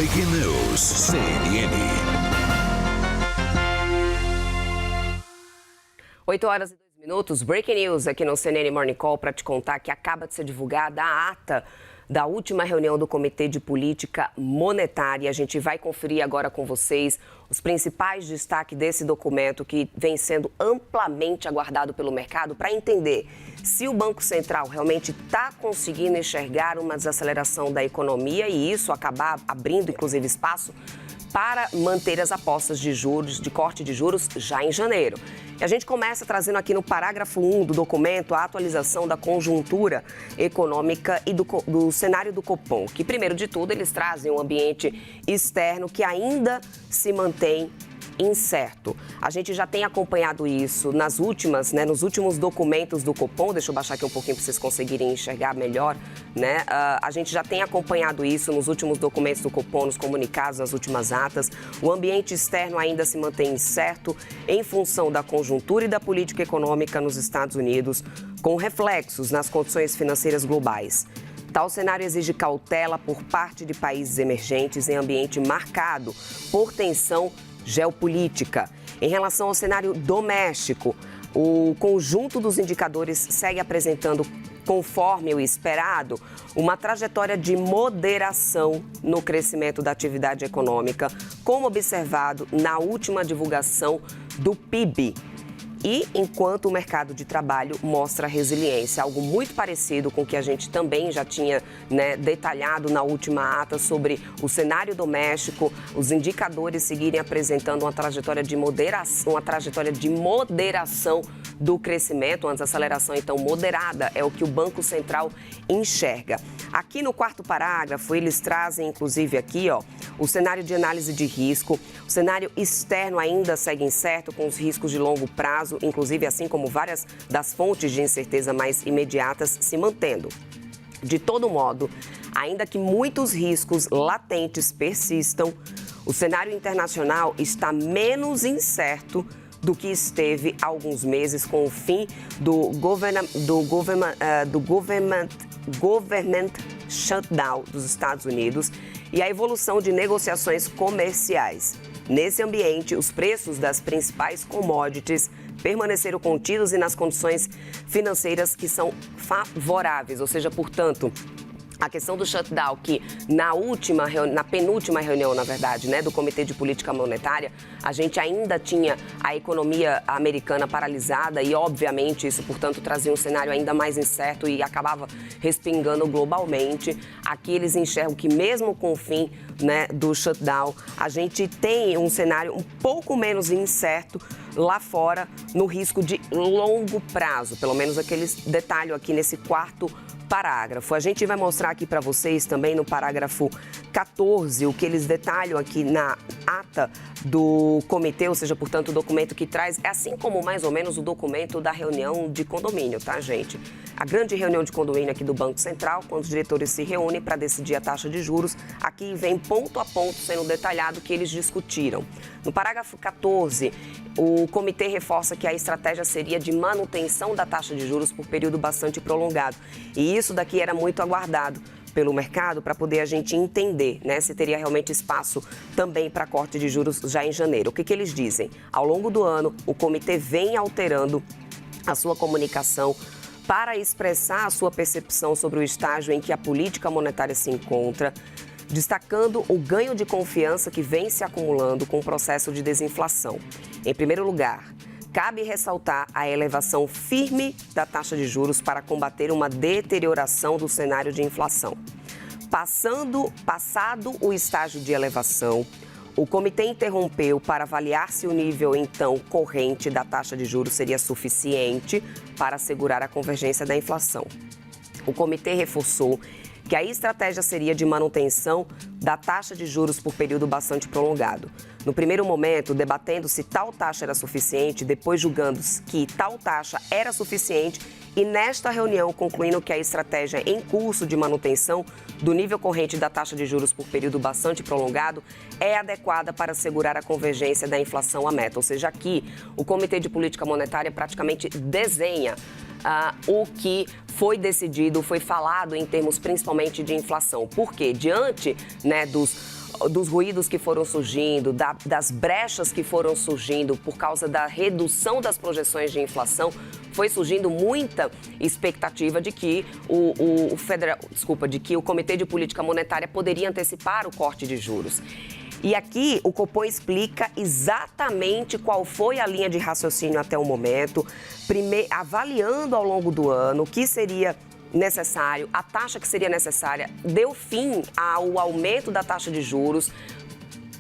Breaking News, CNN. 8h02, Breaking News aqui no CNN Morning Call para te contar que acaba de ser divulgada a ata da última reunião do Comitê de Política Monetária. A gente vai conferir agora com vocês os principais destaques desse documento que vem sendo amplamente aguardado pelo mercado para entender se o Banco Central realmente está conseguindo enxergar uma desaceleração da economia e isso acabar abrindo, inclusive, espaço para manter as apostas de juros, de corte de juros, já em janeiro. E a gente começa trazendo aqui no parágrafo 1 do documento a atualização da conjuntura econômica e do cenário do Copom, que, primeiro de tudo, eles trazem um ambiente externo que ainda se mantém incerto. A gente já tem acompanhado isso nos últimos documentos do Copom. Deixa eu baixar aqui um pouquinho para vocês conseguirem enxergar melhor, né? A gente já tem acompanhado isso nos últimos documentos do Copom, nos comunicados, nas últimas atas. O ambiente externo ainda se mantém incerto em função da conjuntura e da política econômica nos Estados Unidos, com reflexos nas condições financeiras globais. Tal cenário exige cautela por parte de países emergentes em ambiente marcado por tensão geopolítica. Em relação ao cenário doméstico, o conjunto dos indicadores segue apresentando, conforme o esperado, uma trajetória de moderação no crescimento da atividade econômica, como observado na última divulgação do PIB. E enquanto o mercado de trabalho mostra resiliência, algo muito parecido com o que a gente também já tinha detalhado na última ata sobre o cenário doméstico, os indicadores seguirem apresentando uma trajetória de moderação do crescimento, uma desaceleração então moderada, é o que o Banco Central enxerga. Aqui no quarto parágrafo, eles trazem inclusive aqui, o cenário de análise de risco. O cenário externo ainda segue incerto, com os riscos de longo prazo, inclusive assim como várias das fontes de incerteza mais imediatas se mantendo. De todo modo, ainda que muitos riscos latentes persistam, o cenário internacional está menos incerto do que esteve há alguns meses com o fim do government shutdown dos Estados Unidos e a evolução de negociações comerciais. Nesse ambiente, os preços das principais commodities permaneceram contidos e nas condições financeiras que são favoráveis, ou seja, portanto, a questão do shutdown, que na penúltima reunião, na verdade, do Comitê de Política Monetária, a gente ainda tinha a economia americana paralisada e, obviamente, isso, portanto, trazia um cenário ainda mais incerto e acabava respingando globalmente. Aqui eles enxergam que, mesmo com o fim do shutdown, a gente tem um cenário um pouco menos incerto lá fora no risco de longo prazo, pelo menos aqueles detalhes aqui nesse quarto parágrafo. A gente vai mostrar aqui para vocês também no parágrafo 14 o que eles detalham aqui na ata do comitê, ou seja, portanto, o documento que traz, é assim como mais ou menos o documento da reunião de condomínio, tá, gente? A grande reunião de condomínio aqui do Banco Central, quando os diretores se reúnem para decidir a taxa de juros, aqui vem ponto a ponto sendo detalhado o que eles discutiram. No parágrafo 14, o comitê reforça que a estratégia seria de manutenção da taxa de juros por período bastante prolongado. E isso daqui era muito aguardado pelo mercado para poder a gente entender, se teria realmente espaço também para corte de juros já em janeiro. O que eles dizem? Ao longo do ano, o comitê vem alterando a sua comunicação para expressar a sua percepção sobre o estágio em que a política monetária se encontra, destacando o ganho de confiança que vem se acumulando com o processo de desinflação. Em primeiro lugar, cabe ressaltar a elevação firme da taxa de juros para combater uma deterioração do cenário de inflação. Passado o estágio de elevação, o comitê interrompeu para avaliar se o nível, então, corrente da taxa de juros seria suficiente para assegurar a convergência da inflação. O comitê reforçou que a estratégia seria de manutenção da taxa de juros por período bastante prolongado. No primeiro momento, debatendo se tal taxa era suficiente, depois julgando que tal taxa era suficiente e nesta reunião concluindo que a estratégia em curso de manutenção do nível corrente da taxa de juros por período bastante prolongado é adequada para assegurar a convergência da inflação à meta. Ou seja, aqui o Comitê de Política Monetária praticamente desenha o que foi decidido, foi falado em termos principalmente principalmente de inflação. Por quê? Diante, né, dos ruídos que foram surgindo, das brechas que foram surgindo por causa da redução das projeções de inflação, foi surgindo muita expectativa de que o Comitê de Política Monetária poderia antecipar o corte de juros. E aqui o Copom explica exatamente qual foi a linha de raciocínio até o momento, avaliando ao longo do ano o que seria necessário, a taxa que seria necessária, deu fim ao aumento da taxa de juros,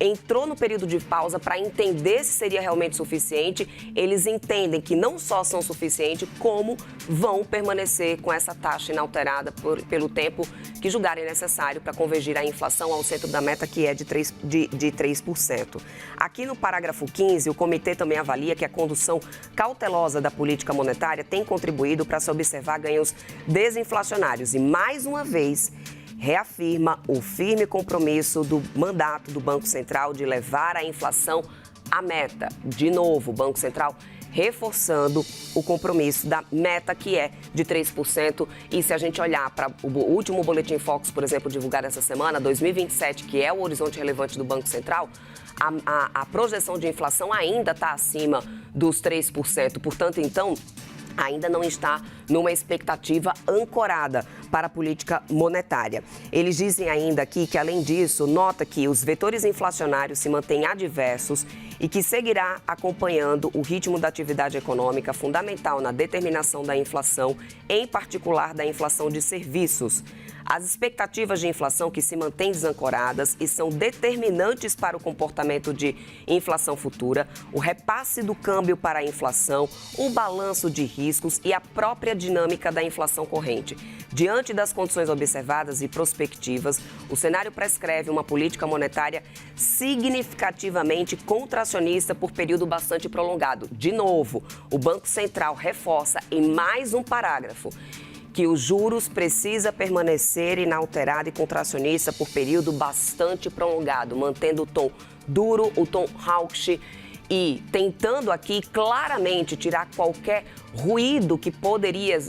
entrou no período de pausa para entender se seria realmente suficiente. Eles entendem que não só são suficientes, como vão permanecer com essa taxa inalterada pelo tempo que julgarem necessário para convergir a inflação ao centro da meta, que é de 3%. Aqui no parágrafo 15, o comitê também avalia que a condução cautelosa da política monetária tem contribuído para se observar ganhos desinflacionários e, mais uma vez, reafirma o firme compromisso do mandato do Banco Central de levar a inflação à meta. De novo, o Banco Central reforçando o compromisso da meta, que é de 3%. E se a gente olhar para o último Boletim Focus, por exemplo, divulgado essa semana, 2027, que é o horizonte relevante do Banco Central, a projeção de inflação ainda está acima dos 3%. Portanto, então, ainda não está numa expectativa ancorada para a política monetária. Eles dizem ainda aqui que, além disso, nota que os vetores inflacionários se mantêm adversos e que seguirá acompanhando o ritmo da atividade econômica, fundamental na determinação da inflação, em particular da inflação de serviços. As expectativas de inflação que se mantêm desancoradas e são determinantes para o comportamento de inflação futura, o repasse do câmbio para a inflação, o balanço de riscos e a própria dinâmica da inflação corrente. Diante das condições observadas e prospectivas, o cenário prescreve uma política monetária significativamente contracionista por período bastante prolongado. De novo, o Banco Central reforça em mais um parágrafo que os juros precisa permanecer inalterado e contracionista por período bastante prolongado, mantendo o tom duro, o tom hawkish e tentando aqui claramente tirar qualquer ruído que poderia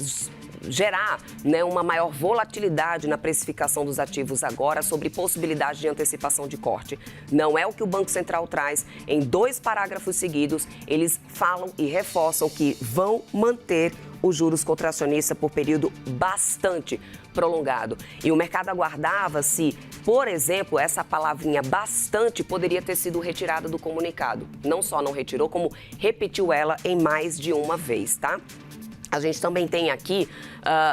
gerar, né, uma maior volatilidade na precificação dos ativos agora sobre possibilidade de antecipação de corte. Não é o que o Banco Central traz. Em 2 parágrafos seguidos, eles falam e reforçam que vão manter os juros contracionistas por período bastante prolongado. E o mercado aguardava se, por exemplo, essa palavrinha bastante poderia ter sido retirada do comunicado. Não só não retirou, como repetiu ela em mais de uma vez, tá? A gente também tem aqui,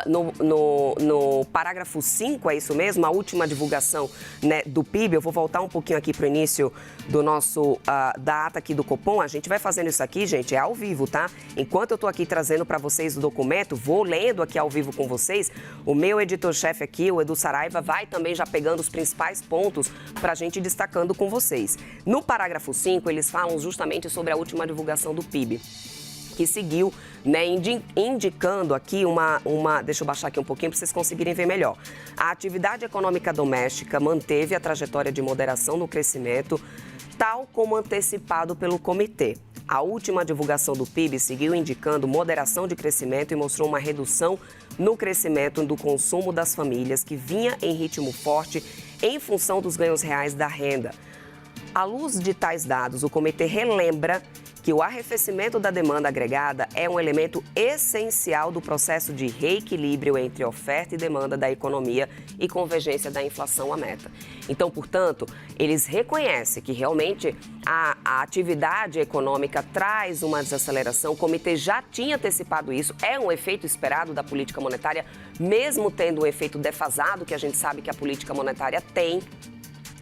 no parágrafo 5, é isso mesmo, a última divulgação, né, do PIB. Eu vou voltar um pouquinho aqui para o início do nosso, da ata aqui do Copom. A gente vai fazendo isso aqui, gente, é ao vivo, tá? Enquanto eu estou aqui trazendo para vocês o documento, vou lendo aqui ao vivo com vocês. O meu editor-chefe aqui, o Edu Saraiva, vai também já pegando os principais pontos para a gente ir destacando com vocês. No parágrafo 5, eles falam justamente sobre a última divulgação do PIB, que seguiu, né, indicando aqui deixa eu baixar aqui um pouquinho para vocês conseguirem ver melhor. A atividade econômica doméstica manteve a trajetória de moderação no crescimento, tal como antecipado pelo comitê. A última divulgação do PIB seguiu indicando moderação de crescimento e mostrou uma redução no crescimento do consumo das famílias, que vinha em ritmo forte em função dos ganhos reais da renda. À luz de tais dados, o comitê relembra que o arrefecimento da demanda agregada é um elemento essencial do processo de reequilíbrio entre oferta e demanda da economia e convergência da inflação à meta. Então, portanto, eles reconhecem que realmente a atividade econômica traz uma desaceleração. O comitê já tinha antecipado isso, é um efeito esperado da política monetária, mesmo tendo um efeito defasado, que a gente sabe que a política monetária tem,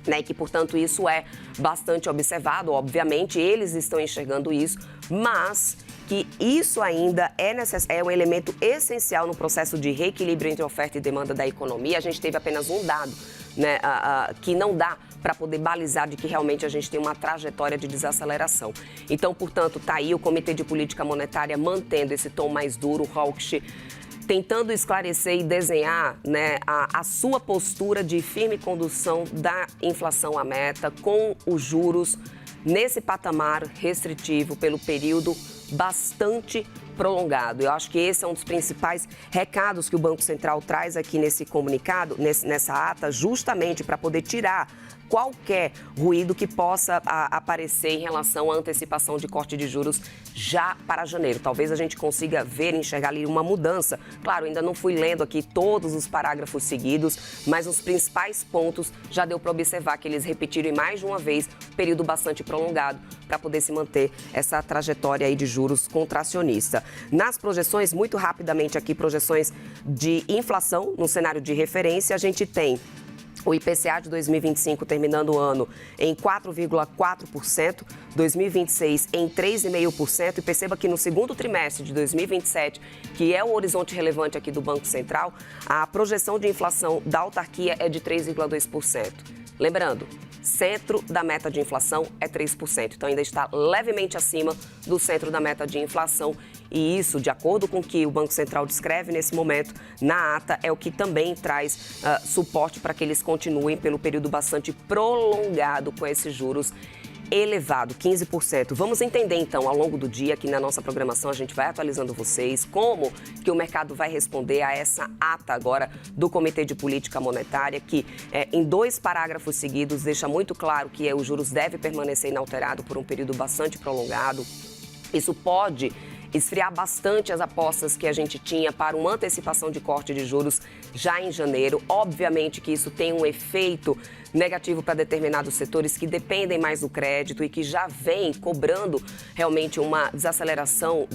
né, que, portanto, isso é bastante observado. Obviamente, eles estão enxergando isso, mas que isso ainda é um elemento essencial no processo de reequilíbrio entre oferta e demanda da economia. A gente teve apenas um dado, né, que não dá para poder balizar de que realmente a gente tem uma trajetória de desaceleração. Então, portanto, está aí o Comitê de Política Monetária mantendo esse tom mais duro, hawkish, tentando esclarecer e desenhar, né, a sua postura de firme condução da inflação à meta, com os juros nesse patamar restritivo pelo período bastante prolongado. Eu acho que esse é um dos principais recados que o Banco Central traz aqui nesse comunicado, nessa ata, justamente para poder tirar qualquer ruído que possa aparecer em relação à antecipação de corte de juros já para janeiro. Talvez a gente consiga ver e enxergar ali uma mudança. Claro, ainda não fui lendo aqui todos os parágrafos seguidos, mas os principais pontos já deu para observar que eles repetiram em mais de uma vez um período bastante prolongado para poder se manter essa trajetória aí de juros contracionista. Nas projeções, muito rapidamente aqui, projeções de inflação no cenário de referência, a gente tem o IPCA de 2025 terminando o ano em 4,4%, 2026 em 3,5%. E perceba que no segundo trimestre de 2027, que é o horizonte relevante aqui do Banco Central, a projeção de inflação da autarquia é de 3,2%. Lembrando, centro da meta de inflação é 3%, então ainda está levemente acima do centro da meta de inflação. E isso, de acordo com o que o Banco Central descreve nesse momento na ata, é o que também traz suporte para que eles continuem pelo período bastante prolongado com esses juros elevado, 15%. Vamos entender então ao longo do dia, aqui na nossa programação a gente vai atualizando vocês como que o mercado vai responder a essa ata agora do Comitê de Política Monetária, que em 2 parágrafos seguidos deixa muito claro que os juros devem permanecer inalterado por um período bastante prolongado. Isso pode esfriar bastante as apostas que a gente tinha para uma antecipação de corte de juros já em janeiro. Obviamente que isso tem um efeito negativo para determinados setores que dependem mais do crédito e que já vem cobrando realmente uma desaceleração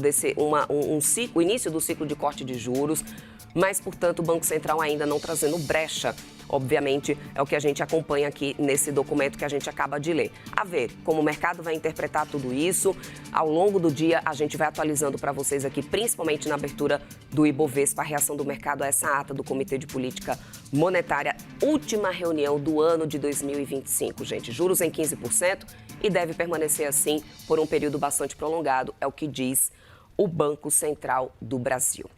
o início do ciclo de corte de juros, mas, portanto, o Banco Central ainda não trazendo brecha. Obviamente, é o que a gente acompanha aqui nesse documento que a gente acaba de ler. A ver como o mercado vai interpretar tudo isso. Ao longo do dia, a gente vai atualizando para vocês aqui, principalmente na abertura do Ibovespa, a reação do mercado a essa ata do Comitê de Política Monetária. Última reunião do ano de 2025, gente. Juros em 15% e deve permanecer assim por um período bastante prolongado, é o que diz o Banco Central do Brasil.